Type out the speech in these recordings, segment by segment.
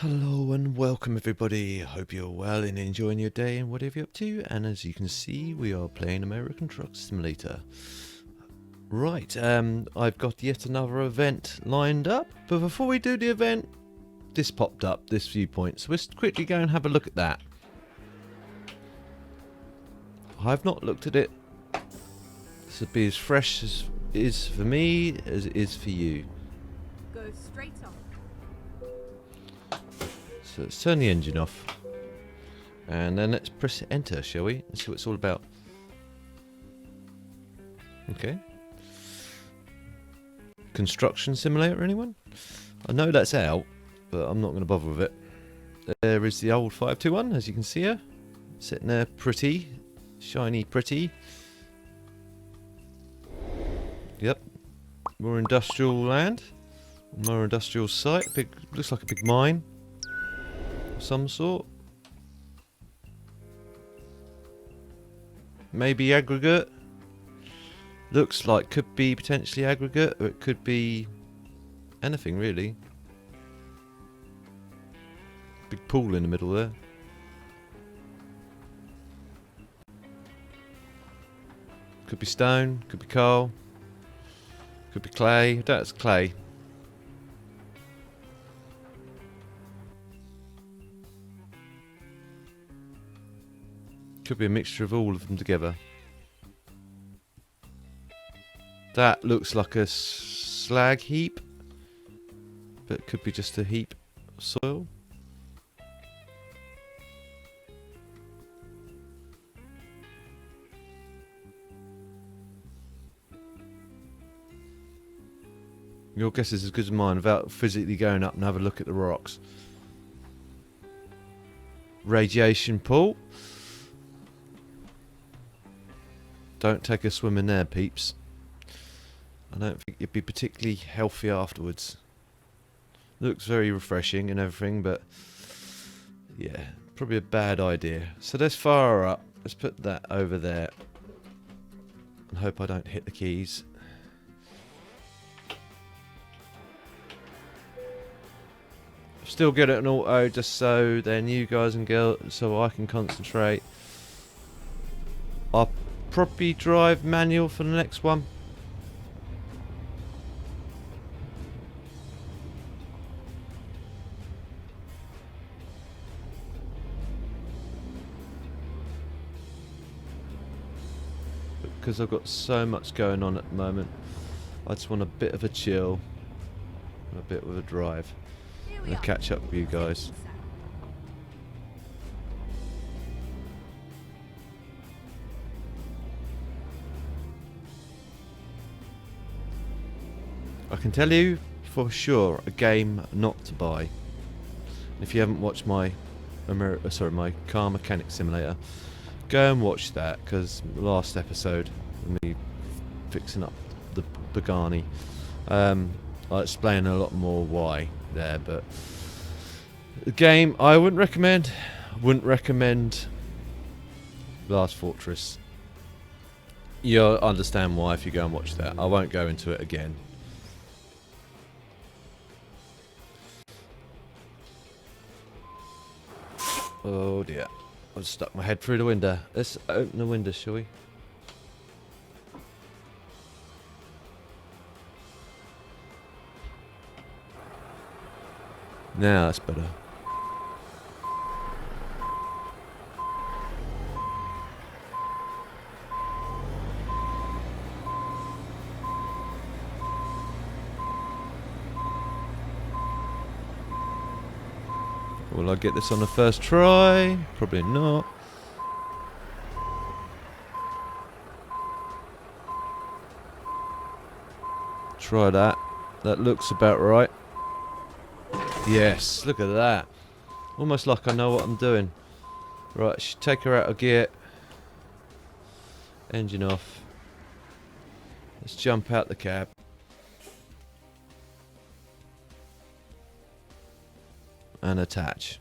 Hello and welcome everybody. Hope you're well and enjoying your day and whatever you're up to. And as you can see, we are playing American Truck Simulator. Right, I've got yet another event lined up. But before we do the event, this popped up, this viewpoint. So let's quickly go and have a look at that. I've not looked at it. This will be as fresh as it is for me as it is for you. Go straight on. So let's turn the engine off. And then let's press enter, shall we? Let's see what it's all about. Okay. Construction Simulator, anyone? I know that's out, but I'm not going to bother with it. There is the old 521, as you can see her. Sitting there pretty. Shiny pretty. Yep. More industrial land. More industrial site. Looks like a big mine. Of some sort. Maybe aggregate. Looks like could be potentially aggregate, or it could be anything really. Big pool in the middle there. Could be stone, could be coal, could be clay. I doubt it's clay. Could be a mixture of all of them together. That looks like a slag heap, but it could be just a heap of soil. Your guess is as good as mine without physically going up and have a look at the rocks. Radiation pool. Don't take a swim in there, peeps. I don't think you'd be particularly healthy afterwards. Looks very refreshing and everything, but yeah, probably a bad idea. So let's fire up. Let's put that over there. And hope I don't hit the keys. Still get it on auto just so then you guys and girls, so I can concentrate. I'll probably drive manual for the next one. Because I've got so much going on at the moment, I just want a bit of a chill and a bit of a drive. I'll catch up with you guys. I can tell you for sure a game not to buy. If you haven't watched my my Car Mechanic Simulator, go and watch that, because the last episode of me fixing up the Pagani, I'll explain a lot more why there, but the game I wouldn't recommend. Wouldn't recommend Last Fortress. You'll understand why if you go and watch that. I won't go into it again. Oh dear, I've stuck my head through the window. Let's open the window, shall we? Now that's better. Will I get this on the first try? Probably not. Try that. That looks about right. Yes, look at that. Almost like I know what I'm doing. Right, should take her out of gear. Engine off. Let's jump out the cab. And attach.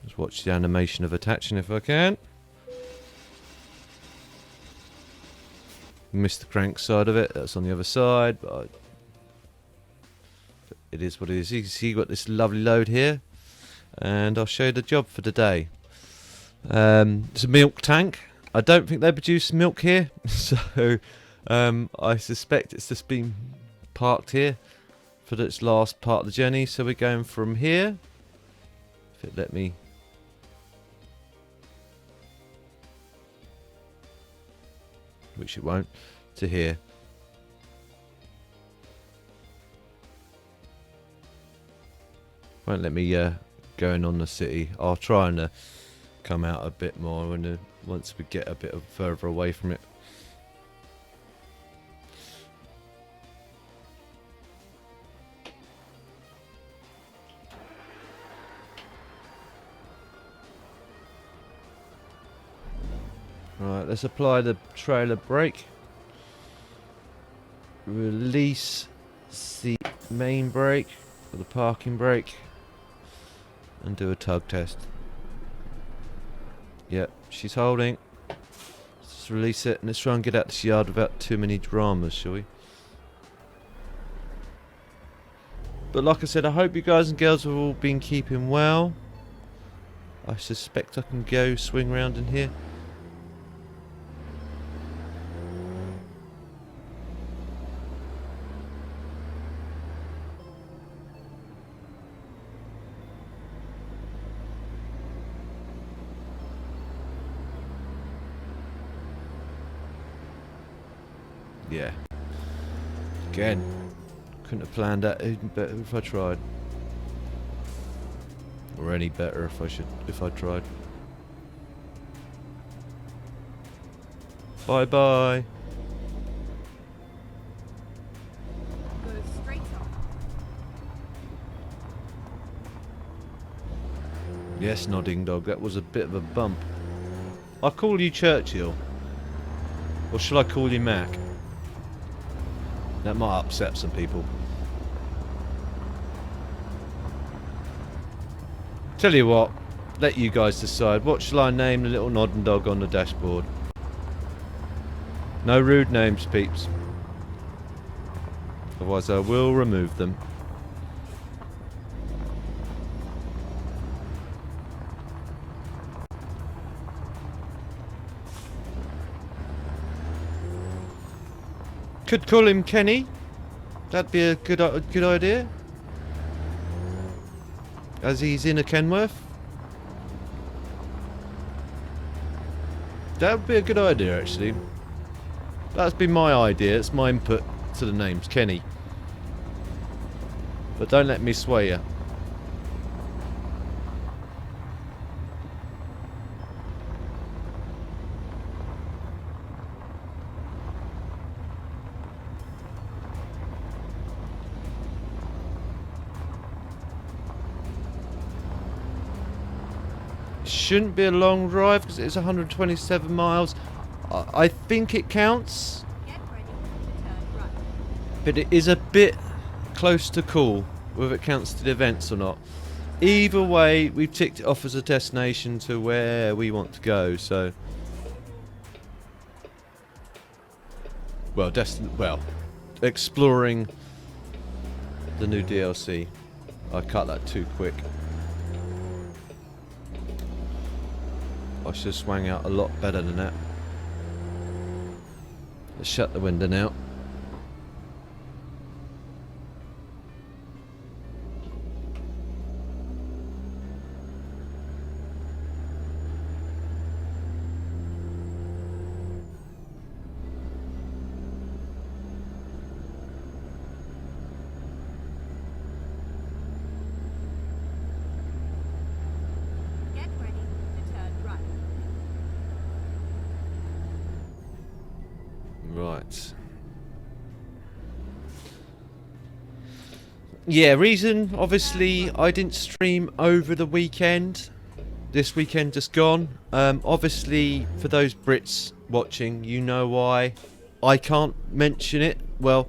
Just watch the animation of attaching if I can. Missed the crank side of it. That's on the other side, but it is what it is. You can see you've got this lovely load here, and I'll show you the job for the day. It's a milk tank. I don't think they produce milk here, so I suspect it's just been parked here for its last part of the journey. So we're going from here, if it let me. Which it won't, to here. Won't let me go in on the city. I'll try and come out a bit more when once we get a bit further away from it. Right, let's apply the trailer brake. Release the main brake, or the parking brake, and do a tug test. Yep, she's holding. Let's release it and let's try and get out this yard without too many dramas, shall we? But like I said, I hope you guys and girls have all been keeping well. I suspect I can go swing round in here. Yeah. Again, couldn't have planned that even better if I tried. Or any better if I tried. Bye bye. Go straight on. Yes, nodding dog, that was a bit of a bump. I'll call you Churchill. Or shall I call you Mac? That might upset some people. Tell you what, let you guys decide. What shall I name the little nodding dog on the dashboard? No rude names, peeps. Otherwise I will remove them. Could call him Kenny. That'd be a good idea. As he's in a Kenworth. That would be a good idea, actually. That's been my idea. It's my input to the names, Kenny. But don't let me sway you. Shouldn't be a long drive because it's 127 miles. I think it counts, Get ready to turn right. but it is a bit close to call whether it counts to the events or not. Either way, we've ticked it off as a destination to where we want to go. So, well, exploring the new DLC. I cut that too quick. I should have swung out a lot better than that. Let's shut the window now. Get ready to turn right. Right. Yeah, reason, obviously, I didn't stream over the weekend. This weekend just gone. Obviously, for those Brits watching, you know why. I can't mention it. Well,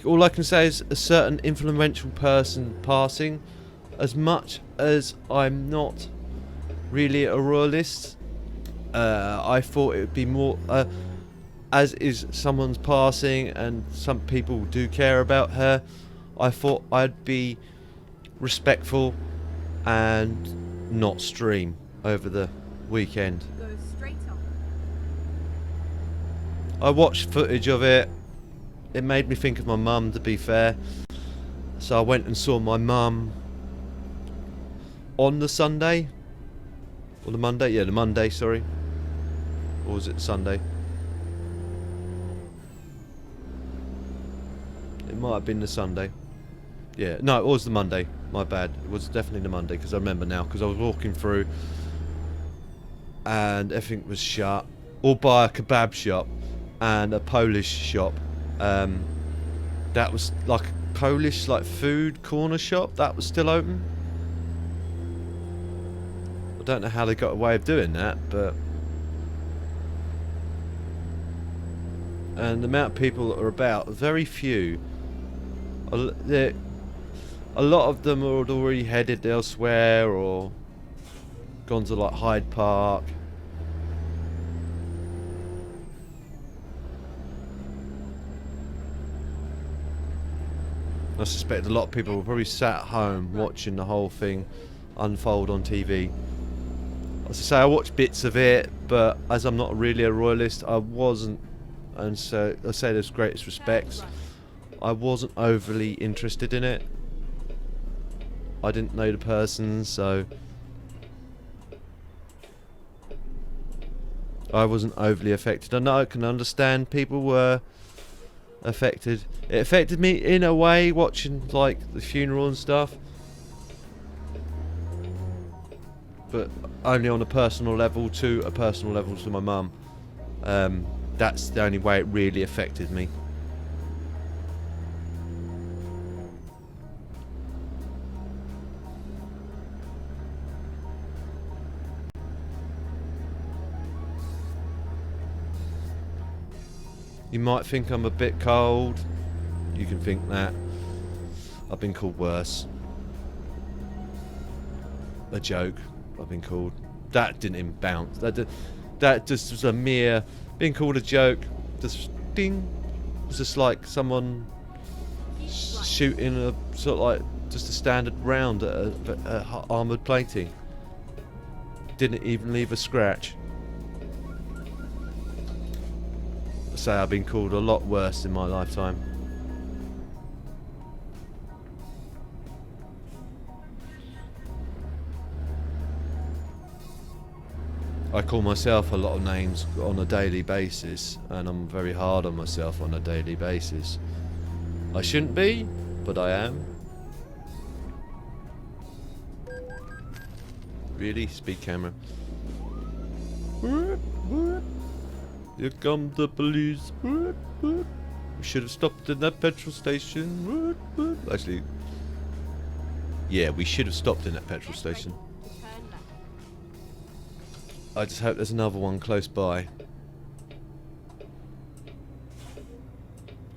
all I can say is a certain influential person passing. As much as I'm not really a royalist, I thought it would be more as is someone's passing and some people do care about her, I thought I'd be respectful and not stream over the weekend. Go straight on. I watched footage of it. It made me think of my mum, to be fair. So I went and saw my mum on the Sunday. Or the Monday? Yeah, the Monday, sorry. Or was it Sunday? It might have been the Sunday. Yeah, no, it was the Monday. My bad. It was definitely the Monday, because I remember now, because I was walking through and everything was shut. All by a kebab shop and a Polish shop. That was like a Polish like food corner shop. That was still open. I don't know how they got away with doing that, but... And the amount of people that are about, very few. A lot of them are already headed elsewhere or gone to like Hyde Park. I suspect a lot of people were probably sat at home watching the whole thing unfold on TV. As I say, I watched bits of it, but as I'm not really a royalist, I wasn't, and so I say this greatest respects, I wasn't overly interested in it. I didn't know the person, so I wasn't overly affected. I know I can understand people were affected. It affected me in a way, watching like the funeral and stuff, but only on a personal level to my mum. That's the only way it really affected me. You might think I'm a bit cold. You can think that. I've been called worse. A joke. I've been called. That didn't even bounce. That just was a mere being called a joke. Just ding. It was just like someone shooting a sort of like just a standard round at a armoured plating. Didn't even leave a scratch. Say I've been called a lot worse in my lifetime. I call myself a lot of names on a daily basis, and I'm very hard on myself on a daily basis. I shouldn't be, but I am. Really? Speed camera. Here come the police. We should have stopped in that petrol station. Actually, yeah, we should have stopped in that petrol station. I just hope there's another one close by.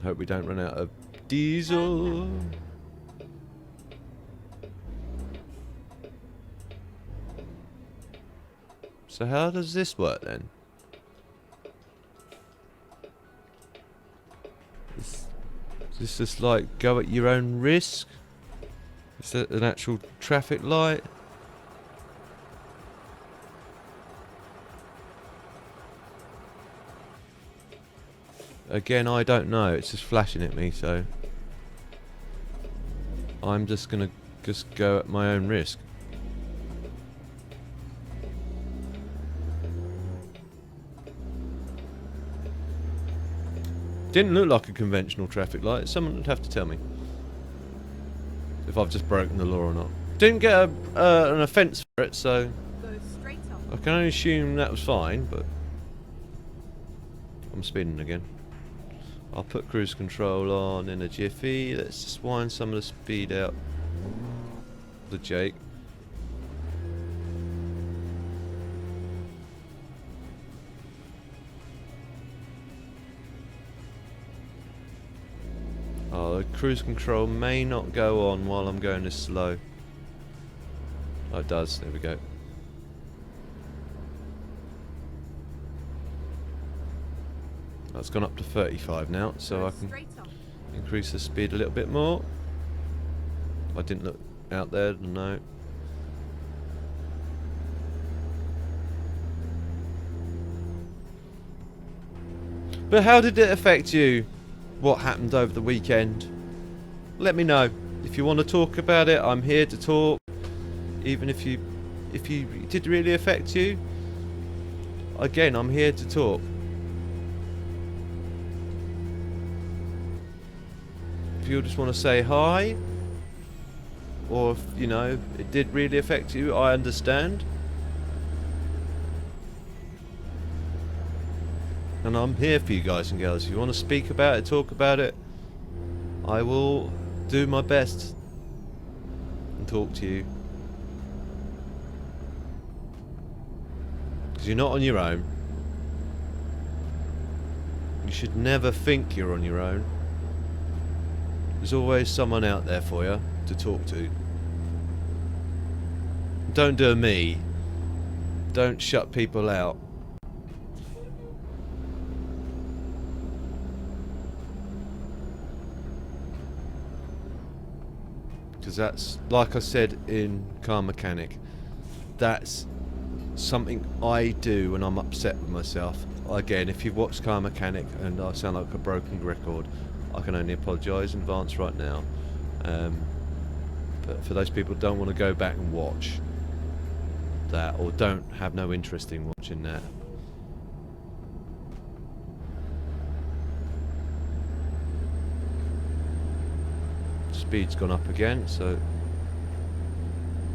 Hope we don't run out of diesel. So how does this work then? Is this just like go at your own risk? Is that an actual traffic light? Again, I don't know. It's just flashing at me, so I'm just gonna go at my own risk. Didn't look like a conventional traffic light. Someone would have to tell me if I've just broken the law or not. Didn't get an offence for it, so Go straight on. I can only assume that was fine, but I'm speeding again. I'll put cruise control on in a jiffy. Let's just wind some of the speed out. The Jake. Oh, the cruise control may not go on while I'm going this slow. Oh, it does. There we go. That's gone up to 35 now, so I Go can straight on. increase the speed a little bit more. I didn't look out there, no. But how did it affect you? What happened over the weekend? Let me know. If you want to talk about it, I'm here to talk. Even if you it did really affect you, again, I'm here to talk. If you just want to say hi, or if, you know, it did really affect you, I understand. And I'm here for you guys and girls. If you want to speak about it, talk about it, I will do my best and talk to you. Because you're not on your own. You should never think you're on your own. There's always someone out there for you to talk to. Don't do a me. Don't shut people out. Because that's, like I said in Car Mechanic, that's something I do when I'm upset with myself. Again, if you've watched Car Mechanic and I sound like a broken record, I can only apologise in advance right now. But for those people who don't want to go back and watch that, or don't have no interest in watching that, speed's gone up again, so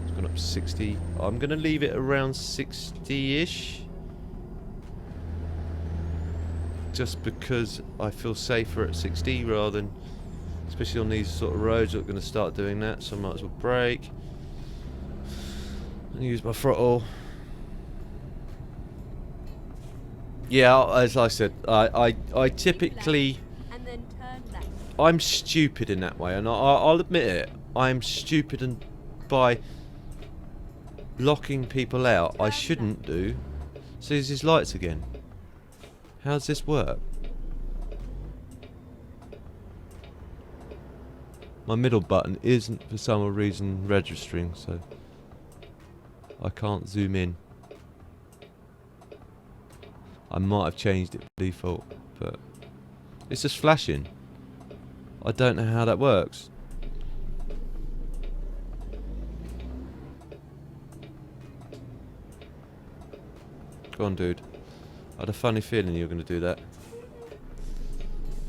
it's gone up to 60. I'm going to leave it around 60-ish, just because I feel safer at 60 rather than, especially on these sort of roads, I'm going to start doing that, so I might as well brake and use my throttle. Yeah, as I said, I typically, And then turn left. I'm stupid in that way, and I'll admit it. I'm stupid and by locking people out. I shouldn't do. So there's his lights again. How does this work? My middle button isn't for some reason registering, so I can't zoom in. I might have changed it by default, but it's just flashing. I don't know how that works. Go on, dude. I had a funny feeling you were going to do that.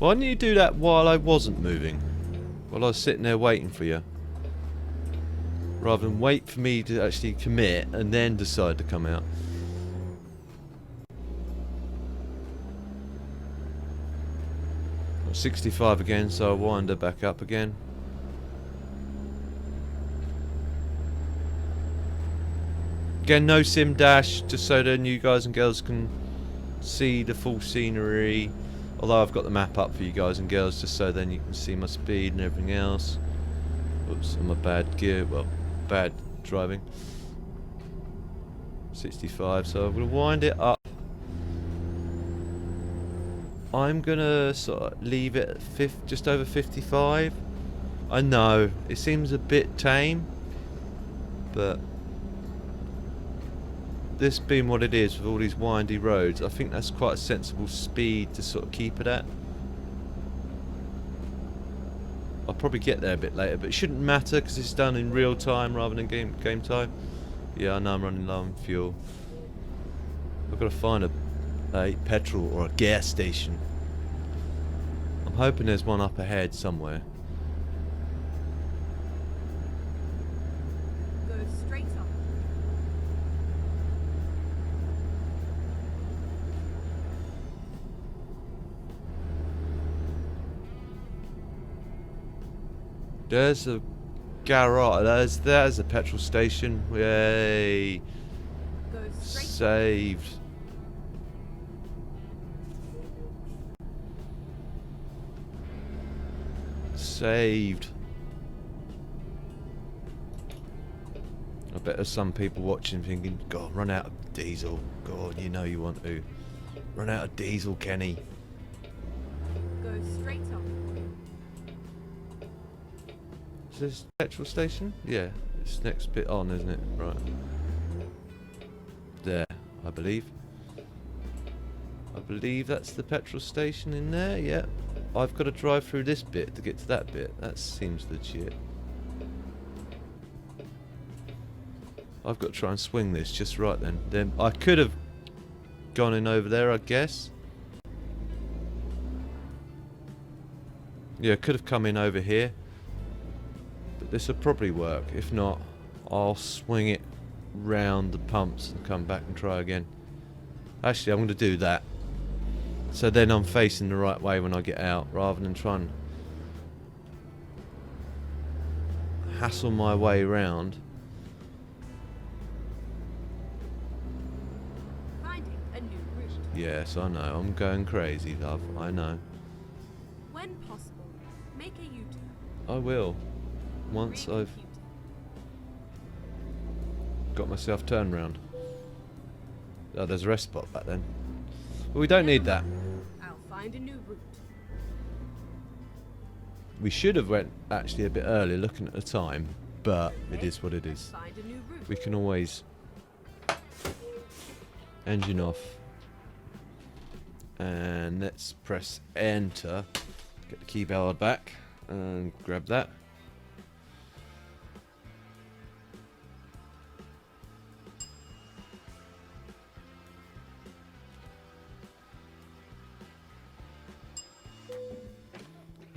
Why didn't you do that while I wasn't moving? While I was sitting there waiting for you? Rather than wait for me to actually commit and then decide to come out. Got 65 again, so I'll wind her back up again. Again, no sim dash, just so then you guys and girls can see the full scenery. Although I've got the map up for you guys and girls, just so then you can see my speed and everything else. Oops, I'm a bad gear, well, bad driving. 65, so I'm going to wind it up. I'm going to sort of leave it at just over 55. I know, it seems a bit tame, but this being what it is with all these windy roads, I think that's quite a sensible speed to sort of keep it at. I'll probably get there a bit later, but it shouldn't matter because it's done in real time rather than game time. Yeah, I know I'm running low on fuel. I've got to find a petrol or a gas station. I'm hoping there's one up ahead somewhere. Go straight on. There's a garage. There's a petrol station. Yay! Go straight on. Saved. Saved. I bet there's some people watching thinking, God, run out of diesel. God, you know you want to. Run out of diesel, Kenny. Go straight on. Is this petrol station? Yeah, it's next bit on, isn't it? Right. There, I believe. I believe that's the petrol station in there, yeah. I've got to drive through this bit to get to that bit. That seems legit. I've got to try and swing this just right then. Then I could have gone in over there, I guess. Yeah, I could have come in over here. But this will probably work. If not, I'll swing it round the pumps and come back and try again. Actually, I'm going to do that. So then I'm facing the right way when I get out, rather than trying to hassle my way round. Finding a new route. Yes, I know. I'm going crazy, love. I know. When possible, make a U-turn. I will. Once I've Recompute. got myself turned round. Oh, there's a rest spot back then. Well, we don't need that. I'll find a new route. We should have went actually a bit earlier looking at the time, but it Okay, is what it let's is. find a new route. We can always engine off. And let's press enter. Get the keyboard back and grab that.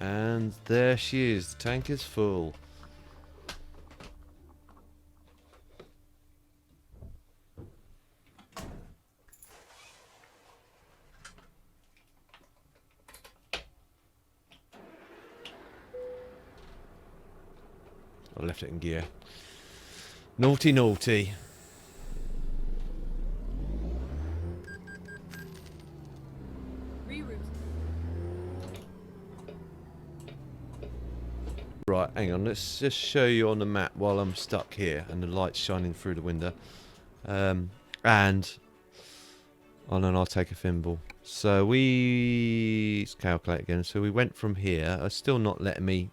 And there she is. The tank is full. I left it in gear. Naughty, naughty. Reroute. Right, hang on. Let's just show you on the map while I'm stuck here and the light's shining through the window. And then I'll take a thimble. So let's calculate again. So we went from here. It's still not letting me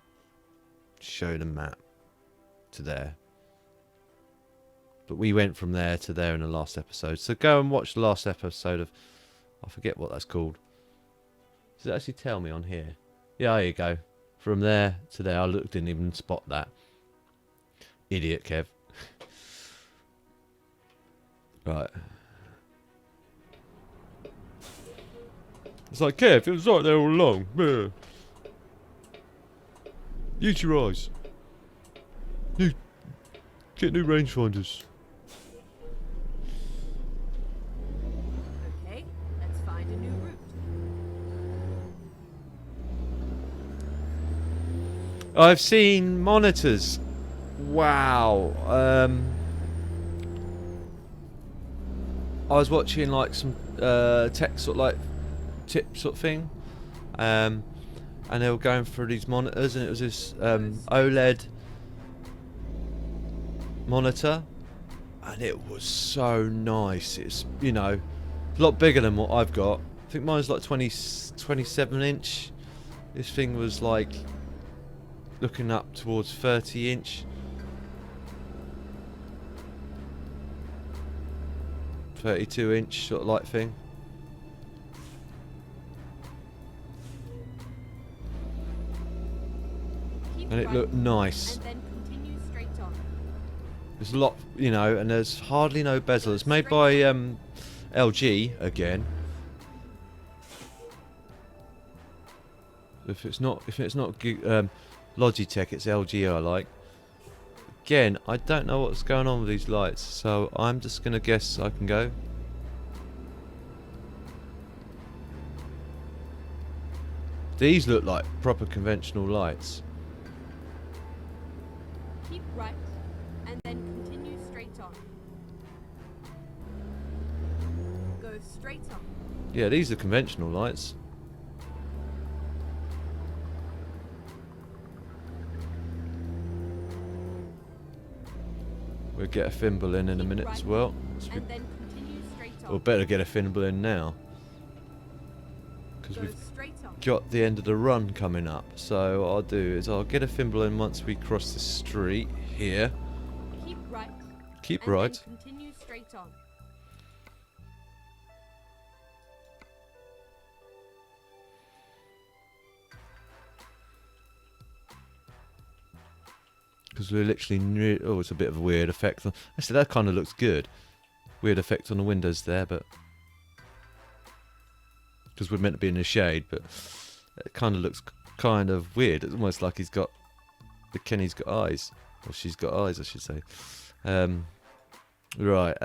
show the map to there. But we went from there to there in the last episode. So go and watch the last episode of... I forget what that's called. Does it actually tell me on here? Yeah, there you go. From there to there. I didn't even spot that. Idiot, Kev. Right. It's like, Kev, it was right there all along. Yeah. Use your eyes. Get new rangefinders. Okay, let's find a new route. I've seen monitors. Wow. I was watching like some tech sort of like tip sort of thing, and they were going through these monitors, and it was this OLED monitor, and it was so nice. It's, you know, a lot bigger than what I've got. I think mine's like 27 inch. This thing was like looking up towards 30 inch. 32 inch sort of light thing. Keep And it right, looked nice. and then continue straight on. There's a lot, you know, and there's hardly no bezel. It's made by LG again. If it's not Logitech, it's LG I like. Again, I don't know what's going on with these lights, so I'm just gonna guess I can go. These look like proper conventional lights. Keep right, and then continue straight on. Go straight on. Yeah, these are conventional lights. We'll get a thimble in a Keep minute right, as well. And then continue straight on. Or better get a thimble in now. because Go we've straight on. got the end of the run coming up. So what I'll do is I'll get a thimble in once we cross the street here. Keep right. Keep and right. Then continue straight on. Because we're literally near. Oh, it's a bit of a weird effect. Actually, that kind of looks good. Weird effect on the windows there, but because we're meant to be in the shade, but it kind of looks kind of weird. It's almost like he's got. The Kenny's got eyes, or she's got eyes, I should say. Right.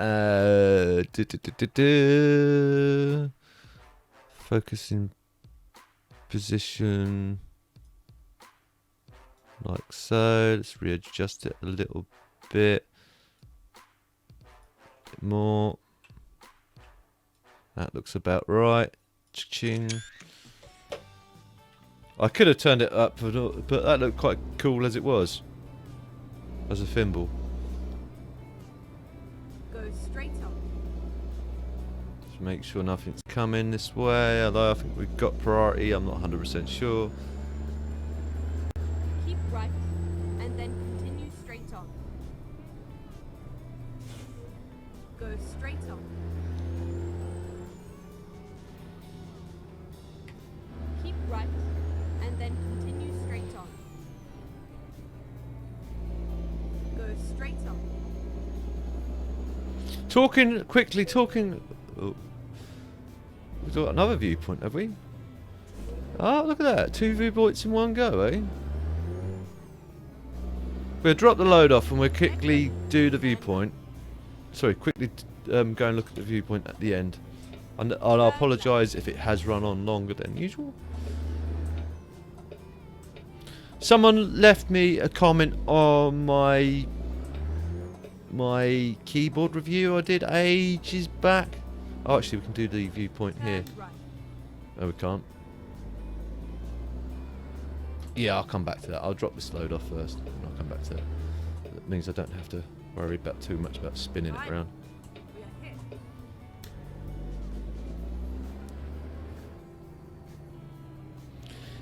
Focusing position. Like so. Let's readjust it a little bit. Bit more. That looks about right. Cha-ching. I could have turned it up, but that looked quite cool as it was. As a thimble. Go straight on. Just make sure nothing's coming this way. Although I think we've got priority. I'm not 100% sure. Keep right. And then continue straight on. Go straight on. Keep right. And then continue straight on. Go straight on. Talking. Oh. We've got another viewpoint, have we? Oh, look at that. 2 viewpoints in one go, eh? We'll drop the load off and we'll quickly do the viewpoint. Sorry, quickly go and look at the viewpoint at the end. And I'll apologise if it has run on longer than usual. Someone left me a comment on my keyboard review I did ages back. Oh, actually, we can do the viewpoint here. Turn right. Oh, we can't. Yeah, I'll come back to that. I'll drop this load off first, and I'll come back to that. That means I don't have to worry about too much about spinning it around. We are hit.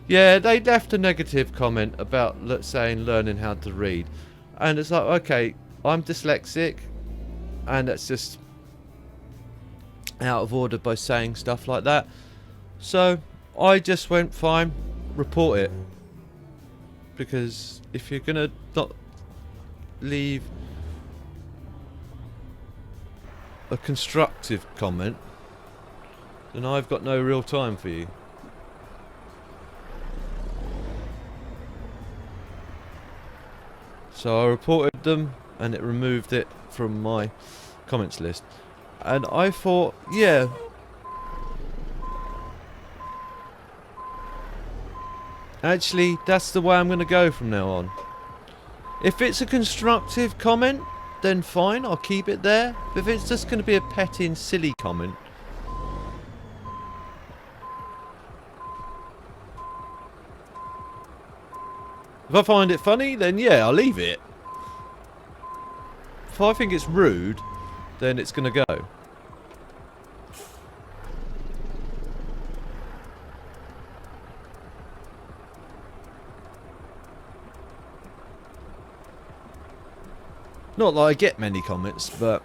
Yeah, they left a negative comment about, let's say, learning how to read. And it's like, okay, I'm dyslexic, and that's just out of order by saying stuff like that. So, I just went, fine, report it. Because if you're going to not leave a constructive comment, then I've got no real time for you. So I reported them and it removed it from my comments list. And I thought, yeah, actually that's the way I'm going to go from now on. If it's a constructive comment, then fine, I'll keep it there. But if it's just going to be a petting, silly comment, if I find it funny, then yeah, I'll leave it. If I think it's rude, then it's going to go. Not that I get many comments, but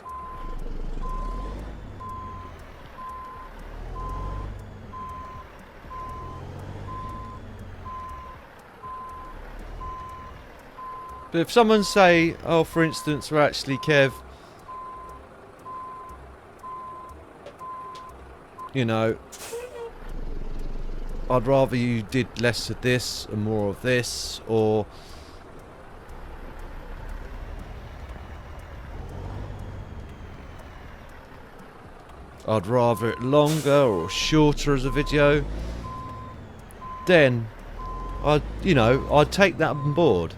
if someone say, oh, for instance, or actually, Kev, you know, I'd rather you did less of this and more of this, or I'd rather it longer or shorter as a video, then I'd take that on board.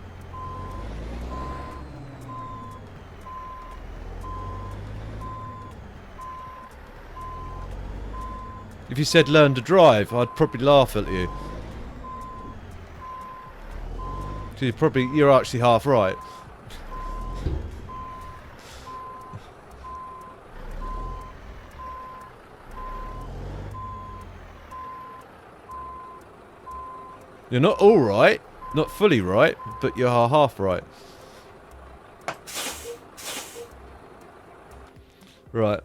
If you said learn to drive, I'd probably laugh at you. 'Cause you're actually half right. You're not all right, not fully right, but you are half right. Right.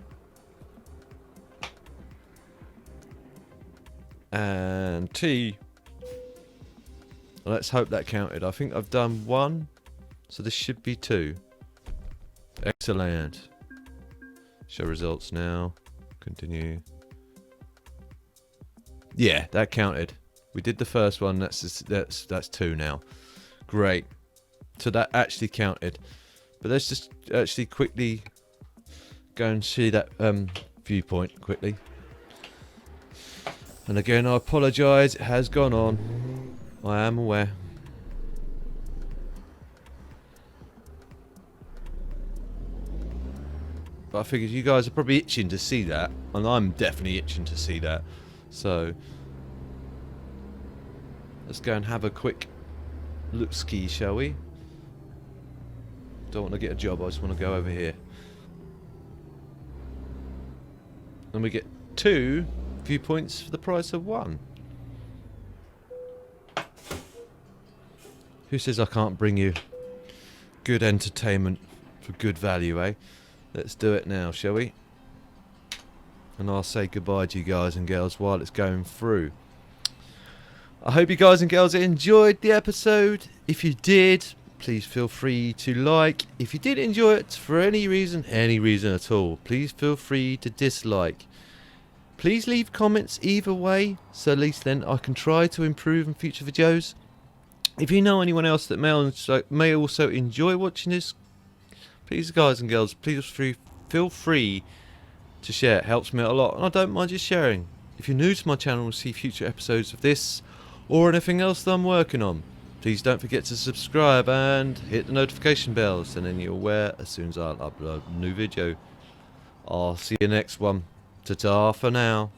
And T. Let's hope that counted. I think I've done 1, so this should be 2. Excellent. Show results now. Continue. Yeah, that counted. We did the first one. That's 2 now. Great. So that actually counted. But let's just actually quickly go and see that viewpoint quickly. And again, I apologise. It has gone on. I am aware. But I figured you guys are probably itching to see that, and I'm definitely itching to see that. So let's go and have a quick look ski, shall we? Don't want to get a job, I just want to go over here. And we get 2 viewpoints for the price of 1. Who says I can't bring you good entertainment for good value, eh? Let's do it now, shall we? And I'll say goodbye to you guys and girls while it's going through. I hope you guys and girls enjoyed the episode. If you did, please feel free to like. If you did enjoy it for any reason at all, please feel free to dislike. Please leave comments either way, so at least then I can try to improve in future videos. If you know anyone else that may also enjoy watching this, please guys and girls, please feel free to share. It helps me out a lot, and I don't mind just sharing. If you're new to my channel and see future episodes of this or anything else that I'm working on, please don't forget to subscribe and hit the notification bell so then you're aware as soon as I upload a new video. I'll see you next one. Ta-ta for now.